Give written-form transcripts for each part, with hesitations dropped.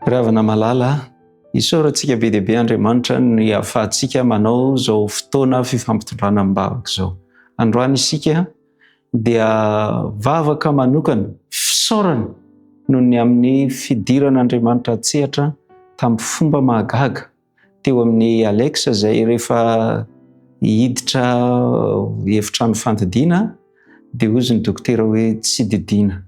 Ravana malala, isaorantsika be deaibe Andriamanitra ny ahafahantsika manao zao fotoana fifampitondrana am-bavaka zao. Androany isika dia vavaka manokana fisaorana noho ny amin'ny fidiran'Andriamanitra atsehatra tamin'ny fomba mahagaga teo amin'ny Alexa izay rehefa hiditra efitrano fandidiana dia hozy ny dokotera hoe tsy didiana.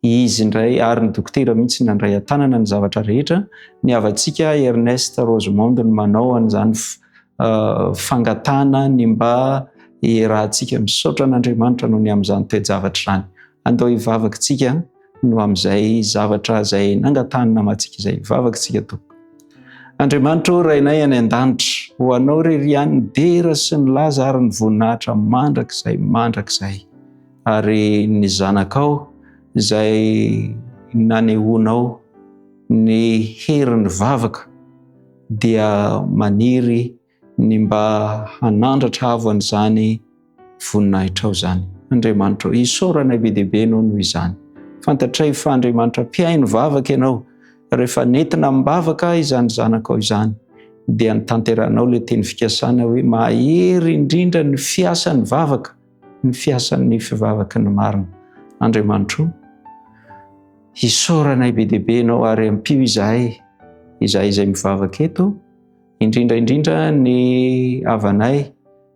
Izy indray ary ny dokotera mihitsy nandray an-tanana ny zavatra rehetra. Ny havantsika Ernest Rosemonde no manao an'izany fangatana ny mba rahantsika misaotra an'Andriamanitra noho ny amin'izany toe-javatra izany. Andao hivavakantsika no amin'izay zavatra izay nangatanana amintsika izay hivavakantsika tompoko. Andriamanitra o rainay any an-danitra, ho anao irery ihany ny dera sy ny laza ary ny voninahitra mandrakizay ary ny zanakao izay nanehoanao ny herin'ny vavaka dia maniry ny mba hanandratra avo an'izany voninahitra ao izany. Andriamanitra, isaoranay be deaibe ianao noho izany. Fantatray fa Andriamanitra mpihaino vavaka ianao. Rehefa nentina mivavaka izany zanakao izany dia nitanteranao ilay teny fikasana hoe mahery indrindra ny fiasan'ny vavaka, ny fiasan'ny fivavaka ny marina. Andriamanitra, isaoranay be deaibe ianao ary ampio izahay izay mivavaka eto, indrindra ny havanay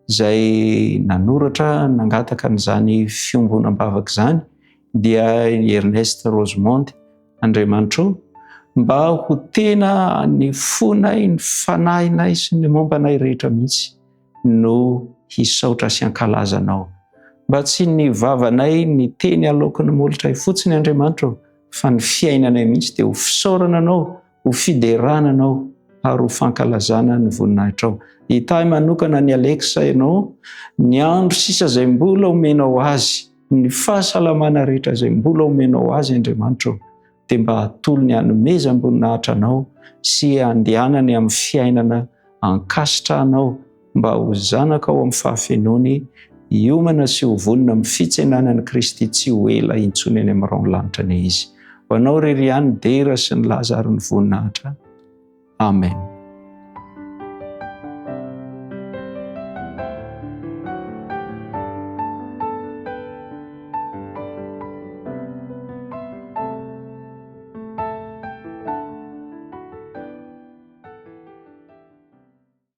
izay nanoratra nangataka n'izany fiombonam-bavaka izany dia Ernest Rosemonde. Andriamanitra, mba ho tena ny fonay, ny fanahinay sy ny mombanay rehetra mihitsy no hisaotra sy hankalazanao. Mba tsy ny vavanay ny teny alokon'ny molotra fotsiny Andriamanitra, fa ny fiainanay mihitsy dia ho fisaorana anao, ho fiderana anao ary ho fankalazana ny voninahitra ao. Hitahy manokana ny Alexa ianao, ny andro sisa izay mbola omenao azy, ny fahasalamana rehetra izay mbola omenao azy Andriamanitra, dia mba hatolony hanomezam-boninahitra anao sy handehanany amin'ny fiainana ankasitra anao mba ho zanaka ao amin'ny fahafenony, hiomana sy ho vonona amin'ny fitsenanan'i Kristy tsy ho ela intsony any amin'ny raonlanitra ny izy. Ho anao irery ihany dera sy ny laza ary ny voninahitra. Amen.